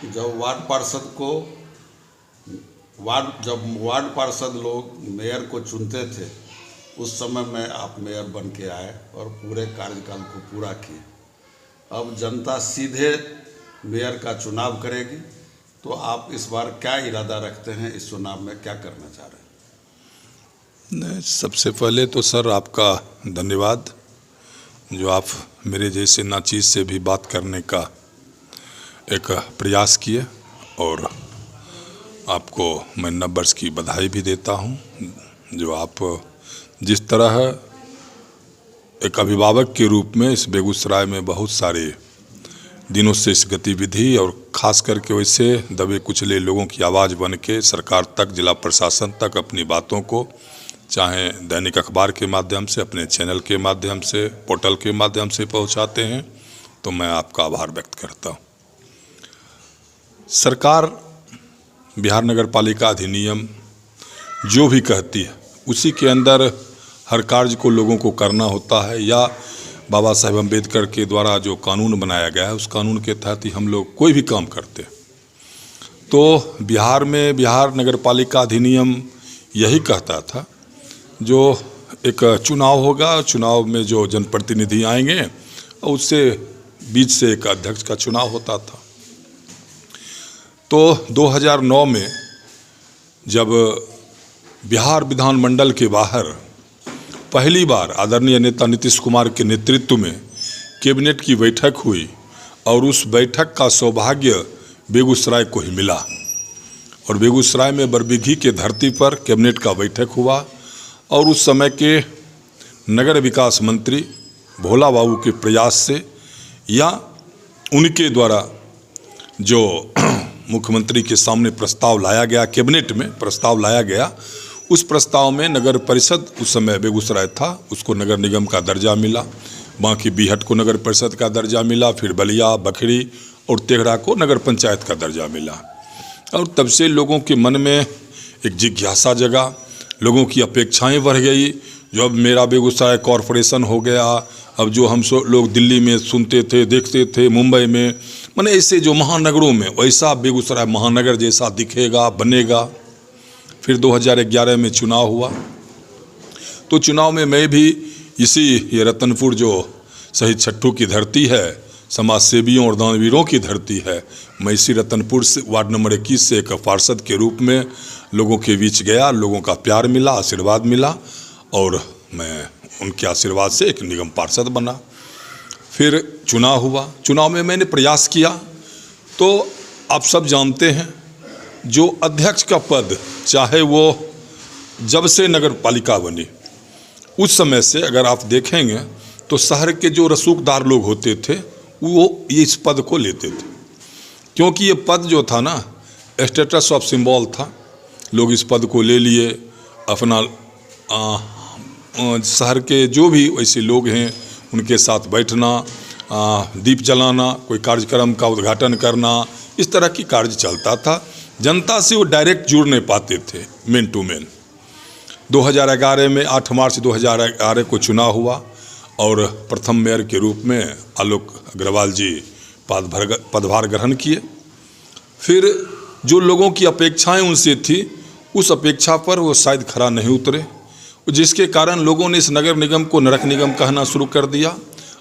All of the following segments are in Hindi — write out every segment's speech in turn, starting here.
जब वार्ड पार्षद लोग मेयर को चुनते थे, उस समय में आप मेयर बन के आए और पूरे कार्यकाल को पूरा किए। अब जनता सीधे मेयर का चुनाव करेगी, तो आप इस बार क्या इरादा रखते हैं, इस चुनाव में क्या करना चाह रहे हैं? सबसे पहले तो सर आपका धन्यवाद, जो आप मेरे जैसे नाचीज से भी बात करने का एक प्रयास किए, और आपको मैं नव वर्ष की बधाई भी देता हूं। जो आप जिस तरह एक अभिभावक के रूप में इस बेगूसराय में बहुत सारे दिनों से इस गतिविधि और ख़ास करके वैसे दबे कुचले लोगों की आवाज़ बन के सरकार तक, जिला प्रशासन तक अपनी बातों को, चाहे दैनिक अखबार के माध्यम से, अपने चैनल के माध्यम से, पोर्टल के माध्यम से पहुंचाते हैं, तो मैं आपका आभार व्यक्त करता हूं। सरकार बिहार नगर पालिका अधिनियम जो भी कहती है उसी के अंदर हर कार्य को लोगों को करना होता है, या बाबा साहेब अम्बेडकर के द्वारा जो कानून बनाया गया है उस कानून के तहत ही हम लोग कोई भी काम करते हैं। तो बिहार में बिहार नगर पालिका अधिनियम यही कहता था, जो एक चुनाव होगा, चुनाव में जो जनप्रतिनिधि आएंगे और उससे बीच से एक अध्यक्ष का चुनाव होता था। तो 2009 में जब बिहार विधानमंडल के बाहर पहली बार आदरणीय नेता नीतीश कुमार के नेतृत्व में कैबिनेट की बैठक हुई, और उस बैठक का सौभाग्य बेगूसराय को ही मिला, और बेगूसराय में बरबीघी के धरती पर कैबिनेट का बैठक हुआ, और उस समय के नगर विकास मंत्री भोला बाबू के प्रयास से या उनके द्वारा जो मुख्यमंत्री के सामने प्रस्ताव लाया गया, कैबिनेट में प्रस्ताव लाया गया, उस प्रस्ताव में नगर परिषद, उस समय बेगूसराय था, उसको नगर निगम का दर्जा मिला, बाकी बीहट को नगर परिषद का दर्जा मिला, फिर बलिया, बखरी और तेघड़ा को नगर पंचायत का दर्जा मिला। और तब से लोगों के मन में एक जिज्ञासा जगा, लोगों की अपेक्षाएं बढ़ गई। जो अब मेरा बेगूसराय कॉरपोरेशन हो गया, अब जो हम लोग दिल्ली में सुनते थे, देखते थे, मुंबई में, माने ऐसे जो महानगरों में, वैसा बेगूसराय महानगर जैसा दिखेगा, बनेगा। फिर 2011 में चुनाव हुआ, तो चुनाव में मैं भी इसी ये रतनपुर जो शहीद छट्टू की धरती है, समाज सेवियों और दानवीरों की धरती है, मैं इसी रतनपुर से वार्ड नंबर 21 से एक पार्षद के रूप में लोगों के बीच गया, लोगों का प्यार मिला, आशीर्वाद मिला, और मैं उनके आशीर्वाद से एक निगम पार्षद बना। फिर चुनाव हुआ, चुनाव में मैंने प्रयास किया। तो आप सब जानते हैं, जो अध्यक्ष का पद, चाहे वो जब से नगर पालिका बनी उस समय से अगर आप देखेंगे तो शहर के जो रसूखदार लोग होते थे वो इस पद को लेते थे, क्योंकि ये पद जो था ना, स्टेटस ऑफ सिंबल था। लोग इस पद को ले लिए, अपना शहर के जो भी वैसे लोग हैं उनके साथ बैठना, दीप जलाना, कोई कार्यक्रम का उद्घाटन करना, इस तरह की कार्य चलता था। जनता से वो डायरेक्ट जुड़ नहीं पाते थे, मेन टू मेन। 2011 में 8 मार्च 2011 को चुनाव हुआ, और प्रथम मेयर के रूप में आलोक अग्रवाल जी पदभार ग्रहण किए। फिर जो लोगों की अपेक्षाएं उनसे थी, उस अपेक्षा पर वो शायद खरा नहीं उतरे, जिसके कारण लोगों ने इस नगर निगम को नरक निगम कहना शुरू कर दिया,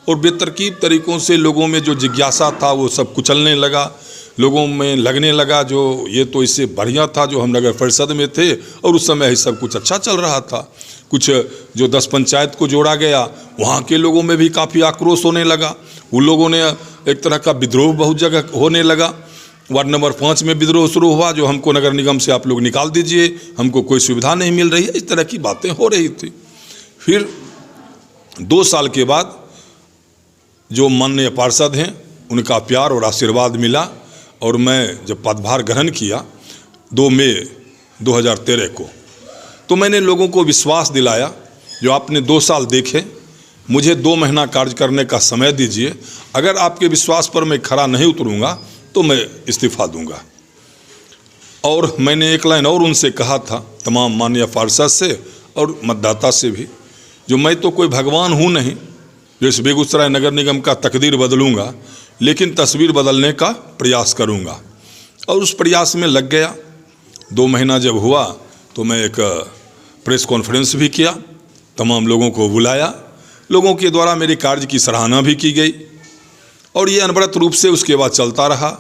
और बेतरकीब तरीक़ों से लोगों में जो जिज्ञासा था वो सब कुचलने लगा। लोगों में लगने लगा जो ये तो इससे बढ़िया था जो हम नगर परिषद में थे, और उस समय ही सब कुछ अच्छा चल रहा था। कुछ जो 10 पंचायत को जोड़ा गया, वहाँ के लोगों में भी काफ़ी आक्रोश होने लगा। उन लोगों ने एक तरह का विद्रोह बहुत जगह होने लगा। वार्ड नंबर 5 में विद्रोह शुरू हुआ, जो हमको नगर निगम से आप लोग निकाल दीजिए, हमको कोई सुविधा नहीं मिल रही है, इस तरह की बातें हो रही थी। फिर 2 साल के बाद जो माननीय पार्षद हैं उनका प्यार और आशीर्वाद मिला, और मैं जब पदभार ग्रहण किया 2 मई 2013 को, तो मैंने लोगों को विश्वास दिलाया, जो आपने 2 साल देखे, मुझे 2 महीना कार्य करने का समय दीजिए, अगर आपके विश्वास पर मैं खरा नहीं उतरूँगा तो मैं इस्तीफा दूंगा। और मैंने एक लाइन और उनसे कहा था, तमाम माननीय पार्षद से और मतदाता से भी, जो मैं तो कोई भगवान हूँ नहीं जो इस बेगूसराय नगर निगम का तकदीर बदलूंगा, लेकिन तस्वीर बदलने का प्रयास करूंगा। और उस प्रयास में लग गया। 2 महीना जब हुआ तो मैं एक प्रेस कॉन्फ्रेंस भी किया, तमाम लोगों को बुलाया, लोगों के द्वारा मेरे कार्य की सराहना भी की गई और ये अनवरत रूप से उसके बाद चलता रहा।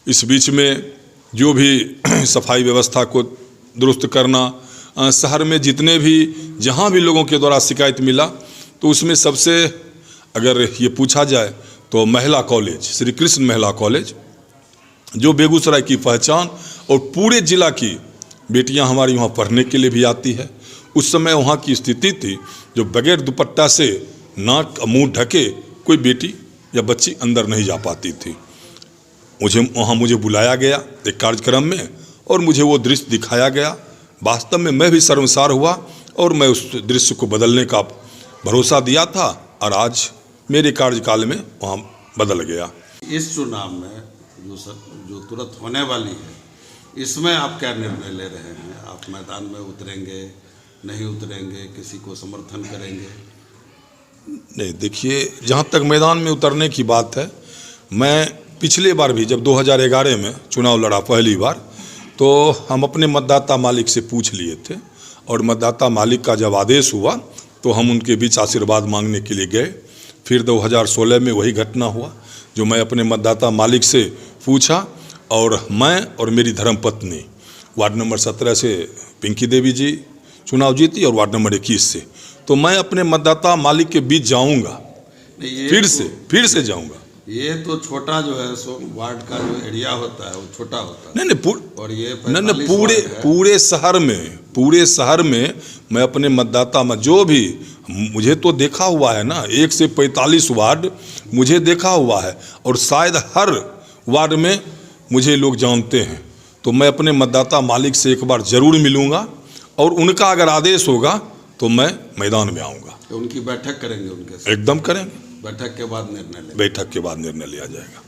इस बीच में जो भी सफाई व्यवस्था को दुरुस्त करना, शहर में जितने भी जहाँ भी लोगों के द्वारा शिकायत मिला तो उसमें सबसे अगर ये पूछा जाए तो महिला कॉलेज, श्री कृष्ण महिला कॉलेज, जो बेगूसराय की पहचान और पूरे जिला की बेटियां हमारी वहाँ पढ़ने के लिए भी आती है। उस समय वहाँ की स्थिति थी जो बगैर दुपट्टा से नाक मुंह ढके कोई बेटी या बच्ची अंदर नहीं जा पाती थी। मुझे बुलाया गया एक कार्यक्रम में और मुझे वो दृश्य दिखाया गया। वास्तव में मैं भी शर्मसार हुआ और मैं उस दृश्य को बदलने का भरोसा दिया था और आज मेरे कार्यकाल में वहाँ बदल गया। इस चुनाव में जो तुरंत होने वाली है, इसमें आप क्या निर्णय ले रहे हैं? आप मैदान में उतरेंगे, नहीं उतरेंगे, किसी को समर्थन करेंगे? नहीं, देखिए, जहाँ तक मैदान में उतरने की बात है, मैं पिछले बार भी जब 2011 में चुनाव लड़ा पहली बार, तो हम अपने मतदाता मालिक से पूछ लिए थे और मतदाता मालिक का जब आदेश हुआ तो हम उनके बीच आशीर्वाद मांगने के लिए गए। फिर 2016 में वही घटना हुआ जो मैं अपने मतदाता मालिक से पूछा और मैं और मेरी धर्मपत्नी वार्ड नंबर 17 से पिंकी देवी जी चुनाव जीती और वार्ड नंबर 21 से। तो मैं अपने मतदाता मालिक के बीच जाऊंगा, फिर से जाऊंगा। ये तो छोटा जो है सो वार्ड का जो एरिया होता है वो छोटा होता है। और ये पूरे शहर में मैं अपने मतदाता में जो भी, मुझे तो देखा हुआ है ना, 1 से 45 वार्ड मुझे देखा हुआ है और शायद हर वार्ड में मुझे लोग जानते हैं। तो मैं अपने मतदाता मालिक से एक बार जरूर मिलूंगा और उनका अगर आदेश होगा तो मैं मैदान में आऊँगा। तो उनकी बैठक करेंगे उनके साथ? एकदम करेंगे। बैठक के बाद निर्णय लेंगे? बैठक के बाद निर्णय लिया जाएगा।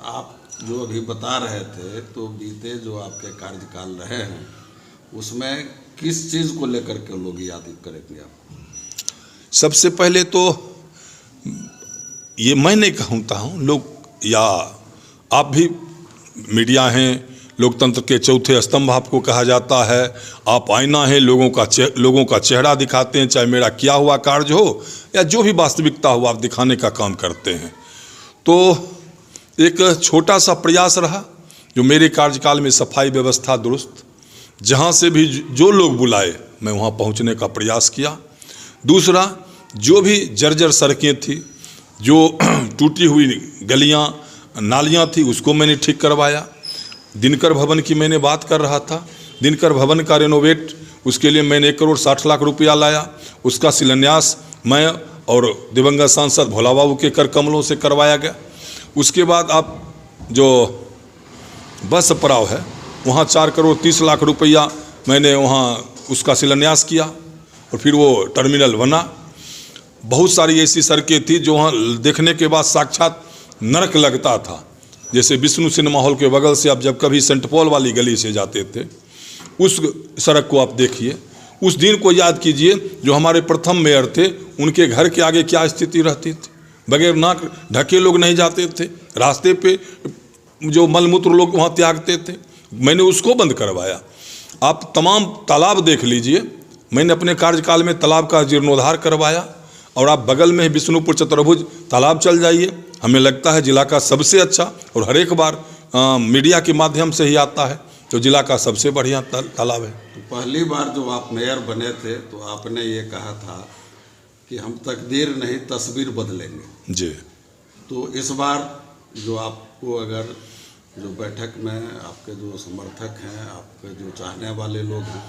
आप जो अभी बता रहे थे, तो बीते जो आपके कार्यकाल रहे हैं उसमें किस चीज़ को लेकर के लोग याद करेंगे आपको? सबसे पहले तो ये मैं नहीं कहता हूँ, लोग या आप भी मीडिया हैं, लोकतंत्र के चौथे स्तंभ आपको कहा जाता है, आप आईना हैं, लोगों का चेहरा दिखाते हैं, चाहे मेरा किया हुआ कार्य हो या जो भी वास्तविकता हो आप दिखाने का काम करते हैं। तो एक छोटा सा प्रयास रहा जो मेरे कार्यकाल में सफाई व्यवस्था दुरुस्त, जहाँ से भी जो लोग बुलाए मैं वहाँ पहुँचने का प्रयास किया। दूसरा, जो भी जर्जर सड़कें थी, जो टूटी हुई गलियाँ नालियाँ थी, उसको मैंने ठीक करवाया। दिनकर भवन की मैंने बात कर रहा था, दिनकर भवन का रेनोवेट, उसके लिए मैंने 1,60,00,000 रुपया लाया। उसका शिलान्यास मैं और दिवंगत सांसद भोला बाबू के कर कमलों से करवाया गया। उसके बाद आप जो बस पड़ाव है वहाँ 4,30,00,000 रुपया मैंने वहाँ उसका शिलान्यास किया और फिर वो टर्मिनल बना। बहुत सारी ऐसी सड़कें थी जो वहाँ देखने के बाद साक्षात नरक लगता था। जैसे विष्णु सिनेमा हॉल के बगल से आप जब कभी सेंट पॉल वाली गली से जाते थे, उस सड़क को आप देखिए, उस दिन को याद कीजिए जो हमारे प्रथम मेयर थे, उनके घर के आगे क्या स्थिति रहती थी। बगैर नाक ढके लोग नहीं जाते थे, रास्ते पे जो मलमूत्र लोग वहाँ त्यागते थे, मैंने उसको बंद करवाया। आप तमाम तालाब देख लीजिए, मैंने अपने कार्यकाल में तालाब का जीर्णोद्धार करवाया। और आप बगल में विष्णुपुर चतुर्भुज तालाब चल जाइए, हमें लगता है जिला का सबसे अच्छा, और हर एक बार मीडिया के माध्यम से ही आता है तो जिला का सबसे बढ़िया तालाब है। तो पहली बार जब आप मेयर बने थे तो आपने ये कहा था कि हम तकदीर नहीं तस्वीर बदलेंगे जी। तो इस बार जो आपको अगर जो बैठक में आपके जो समर्थक हैं, आपके जो चाहने वाले लोग हैं,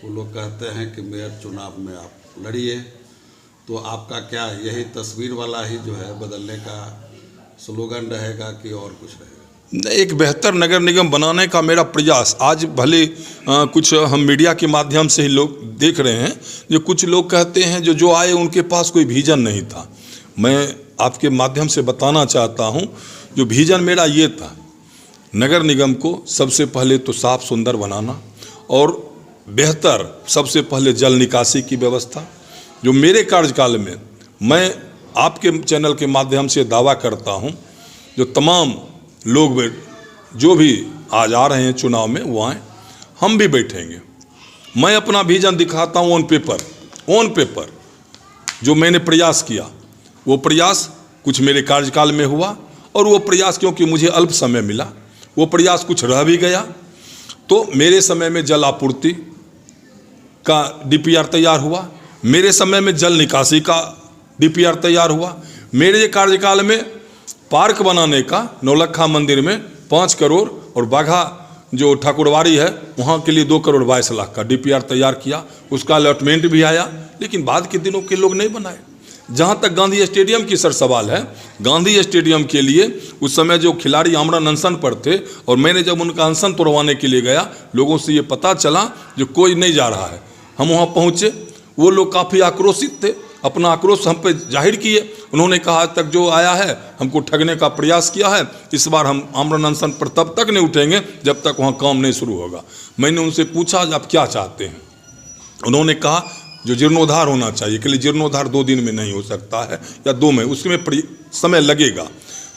वो लोग कहते हैं कि मेयर चुनाव में आप लड़िए, तो आपका क्या यही तस्वीर वाला ही जो है बदलने का स्लोगन रहेगा कि और कुछ रहेगा? एक बेहतर नगर निगम बनाने का मेरा प्रयास, आज भले कुछ हम मीडिया के माध्यम से ही लोग देख रहे हैं, जो कुछ लोग कहते हैं जो आए उनके पास कोई विजन नहीं था। मैं आपके माध्यम से बताना चाहता हूं, जो विजन मेरा ये था, नगर निगम को सबसे पहले तो साफ सुंदर बनाना और बेहतर सबसे पहले जल निकासी की व्यवस्था। जो मेरे कार्यकाल में मैं आपके चैनल के माध्यम से दावा करता हूं, जो तमाम लोग जो भी आज आ रहे हैं चुनाव में वो आए, हम भी बैठेंगे। मैं अपना विजन दिखाता हूँ ऑन पेपर। जो मैंने प्रयास किया वो प्रयास कुछ मेरे कार्यकाल में हुआ, और वो प्रयास क्योंकि मुझे अल्प समय मिला, वो प्रयास कुछ रह भी गया। तो मेरे समय में जल आपूर्ति का डीपीआर तैयार हुआ, मेरे समय में जल निकासी का डीपीआर तैयार हुआ, मेरे कार्यकाल में पार्क बनाने का नौलखा मंदिर में 5 करोड़ और बाघा जो ठाकुरवाड़ी है वहाँ के लिए 2 करोड़ 22 लाख का डीपीआर तैयार किया। उसका अलॉटमेंट भी आया, लेकिन बाद के दिनों के लोग नहीं बनाए। जहाँ तक गांधी स्टेडियम की सर सवाल है, गांधी स्टेडियम के लिए उस समय जो खिलाड़ी आमरण अनशन पर थे, और मैंने जब उनका अनशन तोड़वाने के लिए गया, लोगों से ये पता चला जो कोई नहीं जा रहा है। हम वहाँ पहुँचे, वो लोग काफ़ी आक्रोशित थे, अपना आक्रोश हम पे जाहिर किए। उन्होंने कहा आज तक जो आया है हमको ठगने का प्रयास किया है, इस बार हम आमरण अनशन पर तब तक नहीं उठेंगे जब तक वहाँ काम नहीं शुरू होगा। मैंने उनसे पूछा आप क्या चाहते हैं? उन्होंने कहा जो जीर्णोद्धार होना चाहिए, के लिए जीर्णोद्धार 2 दिन में नहीं हो सकता है या 2 में, उसमें समय लगेगा।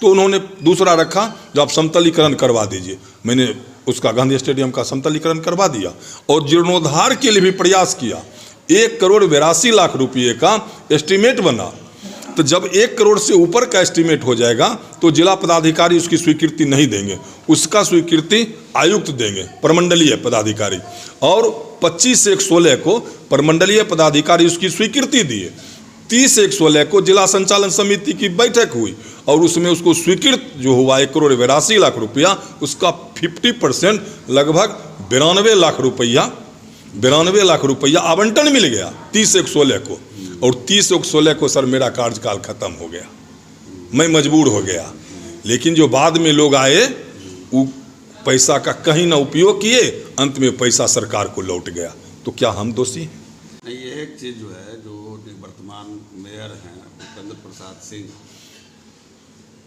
तो उन्होंने दूसरा रखा जो आप समतलीकरण करवा दीजिए। मैंने उसका गांधी स्टेडियम का समतलीकरण करवा दिया और जीर्णोद्धार के लिए भी प्रयास किया। 1 करोड़ 82 लाख रुपये का एस्टीमेट बना। तो जब 1 करोड़ से ऊपर का एस्टीमेट हो जाएगा तो जिला पदाधिकारी उसकी स्वीकृति नहीं देंगे, उसका स्वीकृति आयुक्त देंगे, प्रमंडलीय पदाधिकारी। और 25/1/16 को प्रमंडलीय पदाधिकारी उसकी स्वीकृति दिए। 30/1/16 को जिला संचालन समिति की बैठक हुई और उसमें उसको स्वीकृत जो हुआ 1 करोड़ 82 लाख रुपया, उसका 50% लगभग 92 लाख रुपया आवंटन मिल गया 30/1/16 को। और 30/1/16 को सर मेरा कार्यकाल खत्म हो गया, मैं मजबूर हो गया। लेकिन जो बाद में लोग आए वो पैसा का कहीं ना उपयोग किए, अंत में पैसा सरकार को लौट गया। तो क्या हम दोषी हैं? नहीं, ये एक चीज़ जो है, जो वर्तमान मेयर हैं भूपेंद्र प्रसाद सिंह,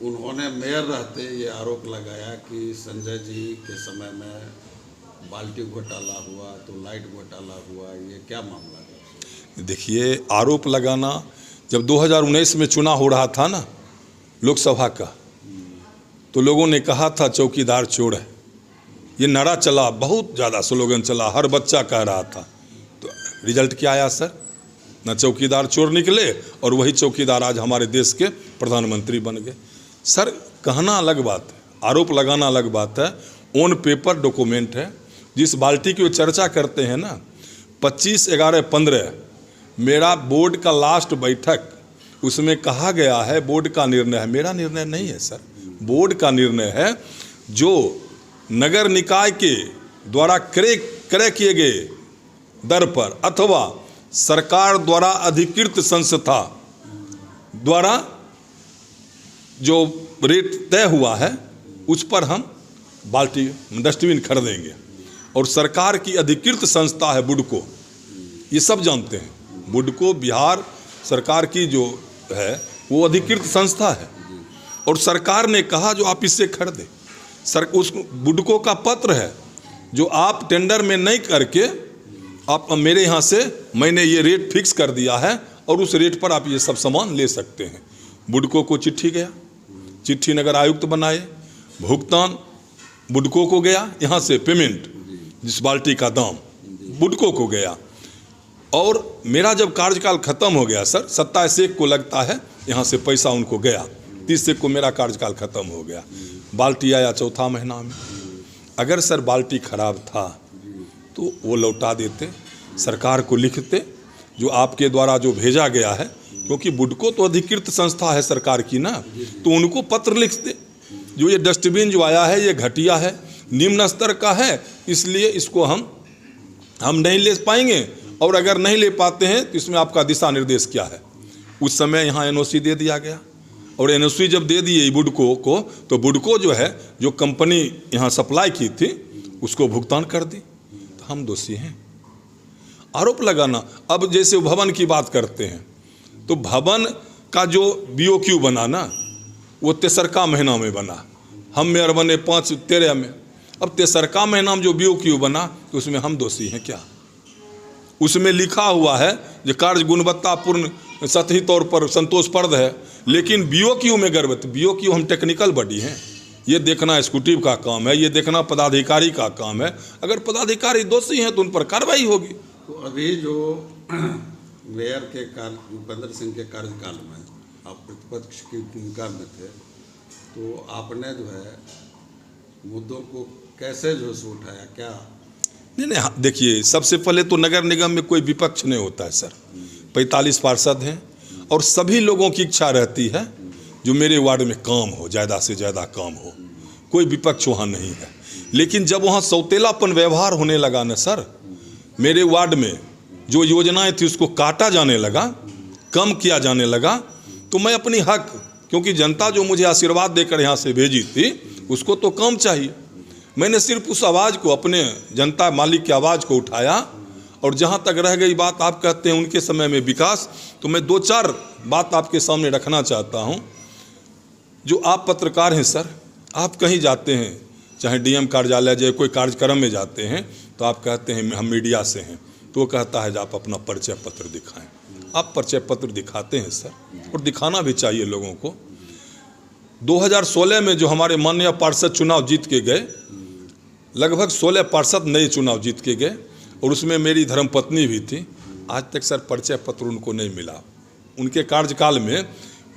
उन्होंने मेयर रहते ये आरोप लगाया कि संजय जी के समय में बाल्टी घोटाला हुआ तो लाइट घोटाला हुआ। ये क्या मामला है? देखिए, आरोप लगाना, जब 2019 में चुनाव हो रहा था ना लोकसभा का, तो लोगों ने कहा था चौकीदार चोर है। ये नारा चला, बहुत ज़्यादा स्लोगन चला, हर बच्चा कह रहा था। तो रिजल्ट क्या आया सर? ना चौकीदार चोर निकले और वही चौकीदार आज हमारे देश के प्रधानमंत्री बन गए। सर कहना अलग बात है, आरोप लगाना अलग बात है। ऑन पेपर डॉक्यूमेंट है। जिस बाल्टी की वो चर्चा करते हैं ना, 25/11/15 मेरा बोर्ड का लास्ट बैठक, उसमें कहा गया है बोर्ड का निर्णय है, मेरा निर्णय नहीं है सर, बोर्ड का निर्णय है जो नगर निकाय के द्वारा क्रय किए गए दर पर अथवा सरकार द्वारा अधिकृत संस्था द्वारा जो रेट तय हुआ है उस पर हम बाल्टी डस्टबिन खरीदेंगे। और सरकार की अधिकृत संस्था है बुडको, ये सब जानते हैं। बुडको बिहार सरकार की जो है वो अधिकृत संस्था है और सरकार ने कहा जो आप इससे खरीदें। उस बुडको का पत्र है जो आप टेंडर में नहीं करके आप मेरे यहाँ से मैंने ये रेट फिक्स कर दिया है और उस रेट पर आप ये सब सामान ले सकते हैं। बुडको को चिट्ठी गया, चिट्ठी नगर आयुक्त बनाए, भुगतान बुडको को गया, यहाँ से पेमेंट जिस बाल्टी का दाम बुडको को गया। और मेरा जब कार्यकाल खत्म हो गया सर, 27/1 को लगता है यहाँ से पैसा उनको गया, 30 को मेरा कार्यकाल खत्म हो गया। बाल्टी आया चौथा महीना में। अगर सर बाल्टी खराब था तो वो लौटा देते, सरकार को लिखते जो आपके द्वारा जो भेजा गया है, क्योंकि बुडको तो अधिकृत संस्था है सरकार की ना, तो उनको पत्र लिखते जो ये डस्टबिन जो आया है ये घटिया है, निम्न स्तर का है, इसलिए इसको हम नहीं ले पाएंगे और अगर नहीं ले पाते हैं तो इसमें आपका दिशा निर्देश क्या है। उस समय यहाँ एनओसी दे दिया गया और एनओसी जब दे दिए बुडको को, तो बुडको जो है जो कंपनी यहाँ सप्लाई की थी उसको भुगतान कर दी। तो हम दोषी हैं। आरोप लगाना, अब जैसे भवन की बात करते हैं तो भवन का जो BOQ बना ना वो 3रा महीना में बना, हम मेयर बने 5/13 में। अब 3रा महीना में जो BOQ बना तो उसमें हम दोषी हैं क्या? उसमें लिखा हुआ है जो कार्य गुणवत्तापूर्ण सतही तौर पर संतोषप्रद है, लेकिन BOQ में गर्भवती, BOQ हम टेक्निकल बॉडी हैं, ये देखना एग्जीक्यूटिव का काम है, ये देखना पदाधिकारी का काम है। अगर पदाधिकारी दोषी हैं तो उन पर कार्रवाई होगी। तो अभी जो मेयर के भूपेंद्र सिंह के कार्यकाल में आप प्रतिपक्ष की भूमिका में थे, तो आपने जो है मुद्दों को कैसे जो है उठाया, क्या? नहीं, देखिए, सबसे पहले तो नगर निगम में कोई विपक्ष नहीं होता है सर। 45 पार्षद हैं और सभी लोगों की इच्छा रहती है जो मेरे वार्ड में काम हो, ज़्यादा से ज़्यादा काम हो। कोई विपक्ष वहाँ नहीं है। लेकिन जब वहाँ सौतेलापन व्यवहार होने लगा ना सर, मेरे वार्ड में जो योजनाएं थी उसको काटा जाने लगा, कम किया जाने लगा, तो मैं अपनी हक, क्योंकि जनता जो मुझे आशीर्वाद देकर यहाँ से भेजी थी उसको तो काम चाहिए, मैंने सिर्फ उस आवाज़ को, अपने जनता मालिक की आवाज़ को उठाया। और जहाँ तक रह गई बात, आप कहते हैं उनके समय में विकास, तो मैं 2-4 बात आपके सामने रखना चाहता हूँ। जो आप पत्रकार हैं सर, आप कहीं जाते हैं, चाहे डीएम कार्यालय जाए, कोई कार्यक्रम में जाते हैं, तो आप कहते हैं हम मीडिया से हैं, तो वो कहता है कि आप अपना परिचय पत्र दिखाएं। आप परिचय पत्र दिखाते हैं सर, और दिखाना भी चाहिए लोगों को। 2016 में जो हमारे माननीय पार्षद चुनाव जीत के गए, लगभग 16 पार्षद नए चुनाव जीत के गए, और उसमें मेरी धर्मपत्नी भी थी। आज तक सर परिचय पत्र उनको नहीं मिला। उनके कार्यकाल में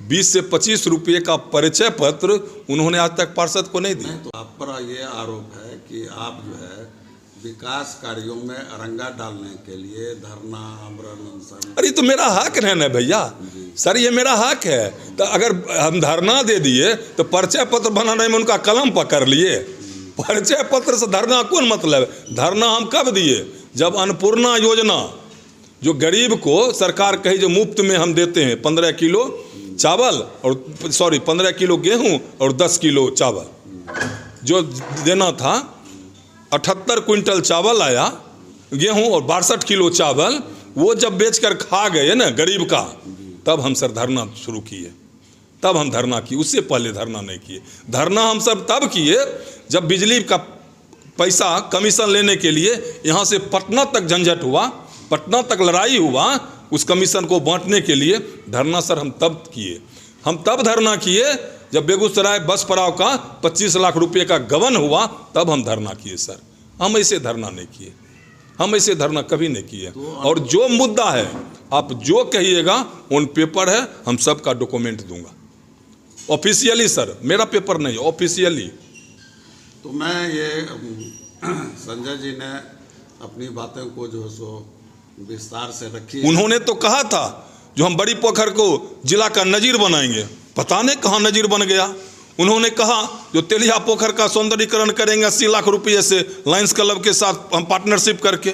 20 से 25 रुपये का परिचय पत्र उन्होंने आज तक पार्षद को नहीं दिया। तो आप पर ये आरोप है कि आप जो है विकास कार्यों में अरंगा डालने के लिए धरना, आमरण, अनशन। अरे तो मेरा हक है ना भैया सर, ये मेरा हक है। तो अगर हम धरना दे दिए तो परिचय पत्र बनाने में उनका कलम पकड़ लिए। परिचय पत्र से धरना कौन मतलब है? धरना हम कब दिए? जब अन्नपूर्णा योजना, जो गरीब को सरकार कही जो मुफ्त में हम देते हैं, 15 किलो चावल और 15 किलो गेहूं और 10 किलो चावल जो देना था, 78 क्विंटल चावल आया, गेहूं और 62 किलो चावल, वो जब बेचकर खा गए ना गरीब का, तब हम सर धरना शुरू किए। तब हम धरना किए, उससे पहले धरना नहीं किए। धरना हम सब तब किए जब बिजली का पैसा कमीशन लेने के लिए यहाँ से पटना तक झंझट हुआ, पटना तक लड़ाई हुआ, उस कमीशन को बांटने के लिए धरना सर हम तब किए। हम तब धरना किए जब बेगूसराय बस पड़ाव का 25 लाख रुपए का गबन हुआ, तब हम धरना किए सर। हम ऐसे धरना नहीं किए, हम ऐसे धरना कभी नहीं किए। और जो मुद्दा है आप जो कहिएगा ऑन पेपर है, हम सबका डॉक्यूमेंट दूंगा ऑफिशियली सर, मेरा पेपर नहीं, ऑफिशियली। तो मैं ये संजय जी ने अपनी बातें को जो सो विस्तार से रखी। उन्होंने तो कहा था जो हम बड़ी पोखर को जिला का नजीर बनाएंगे, पता नहीं कहाँ नजीर बन गया। उन्होंने कहा जो तेलिया पोखर का सौंदर्यीकरण करेंगे 80 लाख रुपये से लायंस क्लब के साथ हम पार्टनरशिप करके,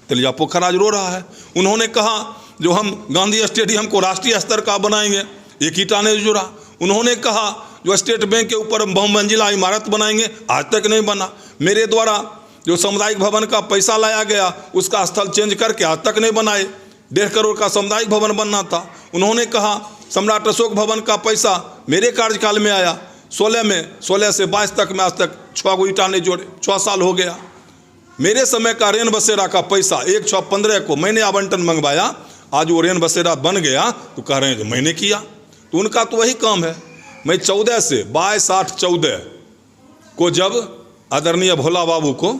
तेलिया पोखर आज रो रहा है। उन्होंने कहा जो हम गांधी स्टेडियम को राष्ट्रीय स्तर का बनाएंगे, एक ईंटा नहीं जुड़ा। उन्होंने कहा जो स्टेट बैंक के ऊपर बहुमंजिला इमारत बनाएंगे, आज तक नहीं बना। मेरे द्वारा जो सामुदायिक भवन का पैसा लाया गया उसका स्थल चेंज करके आज तक नहीं बनाए। 1.5 करोड़ का सामुदायिक भवन बनना था। उन्होंने कहा सम्राट अशोक भवन का पैसा मेरे कार्यकाल में आया 16 से 22 तक में, आज तक 6 गो ईंटा नहीं जोड़े, 6 साल हो गया। मेरे समय का रेन बसेरा का पैसा 1/6/15 को मैंने आवंटन मंगवाया, आज वो रेन बसेरा बन गया तो कह रहे हैं जो मैंने किया। तो उनका तो वही काम है। मैं 14 से 22/8/14 को जब आदरणीय भोला बाबू को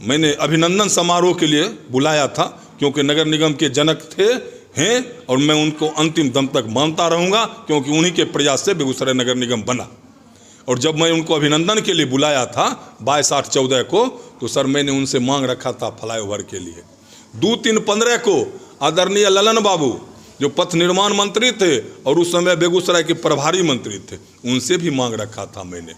मैंने अभिनंदन समारोह के लिए बुलाया था, क्योंकि नगर निगम के जनक थे हैं और मैं उनको अंतिम दम तक मानता रहूँगा, क्योंकि उन्हीं के प्रयास से बेगूसराय नगर निगम बना। और जब मैं उनको अभिनंदन के लिए बुलाया था 22/8/14 को, तो सर मैंने उनसे मांग रखा था फ्लाईओवर के लिए। 2-3-15 को आदरणीय ललन बाबू जो पथ निर्माण मंत्री थे और उस समय बेगूसराय के प्रभारी मंत्री थे, उनसे भी मांग रखा था मैंने।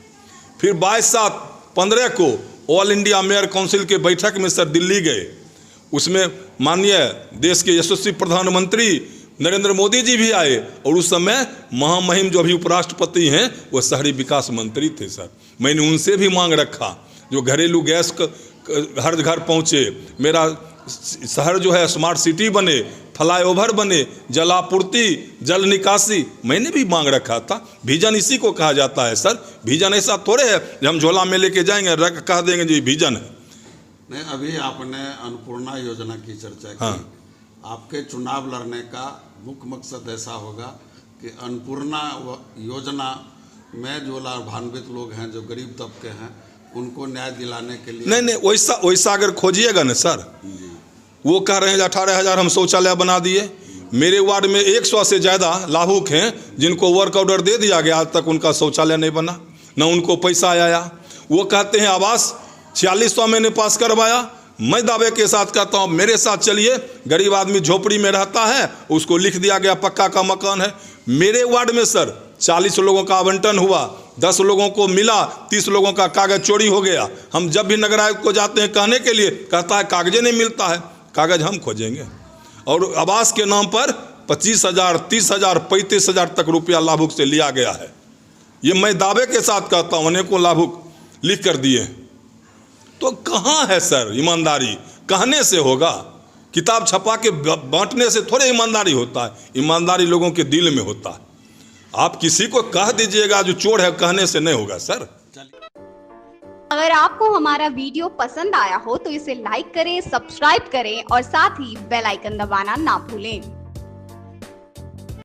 फिर 22/7/15 को ऑल इंडिया मेयर काउंसिल के बैठक में सर दिल्ली गए, उसमें माननीय देश के यशस्वी प्रधानमंत्री नरेंद्र मोदी जी भी आए, और उस समय महामहिम जो अभी उपराष्ट्रपति हैं वो शहरी विकास मंत्री थे सर। मैंने उनसे भी मांग रखा जो घरेलू गैस हर घर पहुँचे, मेरा शहर जो है स्मार्ट सिटी बने, फ्लाईओवर बने, जलापूर्ति, जल निकासी, मैंने भी मांग रखा था। विजन इसी को कहा जाता है सर। विजन ऐसा थोड़े है कि हम झोला में लेके जाएंगे रख कह देंगे जी विजन है। नहीं, अभी आपने अन्नपूर्णा योजना की चर्चा की। हाँ। आपके चुनाव लड़ने का मुख्य मकसद ऐसा होगा कि अन्नपूर्णा योजना में जो लाभान्वित लोग हैं, जो गरीब तबके हैं, उनको न्याय दिलाने के लिए। नहीं वैसा अगर खोजिएगा ना सर, वो कह रहे हैं 18,000 हम शौचालय बना दिए। मेरे वार्ड में 100 से ज़्यादा लाभुक हैं जिनको वर्क ऑर्डर दे दिया गया, आज तक उनका शौचालय नहीं बना, न उनको पैसा आया। वो कहते हैं आवास 4600 मैंने पास करवाया। मैं दावे के साथ कहता हूँ, मेरे साथ चलिए, गरीब आदमी झोपड़ी में रहता है, उसको लिख दिया गया पक्का का मकान है। मेरे वार्ड में सर 40 लोगों का आवंटन हुआ, 10 लोगों को मिला, 30 लोगों का कागज़ चोरी हो गया। हम जब भी नगर आयुक्त को जाते हैं कहने के लिए, कहता है कागज़े नहीं मिलता है। कागज़ हम खोजेंगे। और आवास के नाम पर 25,000, 30,000, 35,000 तक रुपया लाभुक से लिया गया है। ये मैं दावे के साथ कहता हूँ, अनेकों लाभुक लिख कर दिए। तो कहाँ है सर ईमानदारी? कहने से होगा, किताब छपा के बांटने से थोड़े ईमानदारी होता है। ईमानदारी लोगों के दिल में होता है। आप किसी को कह दीजिएगा जो चोर है, कहने से नहीं होगा सर। अगर आपको हमारा वीडियो पसंद आया हो तो इसे लाइक करें, सब्सक्राइब करें और साथ ही बेल आइकन दबाना ना भूलें।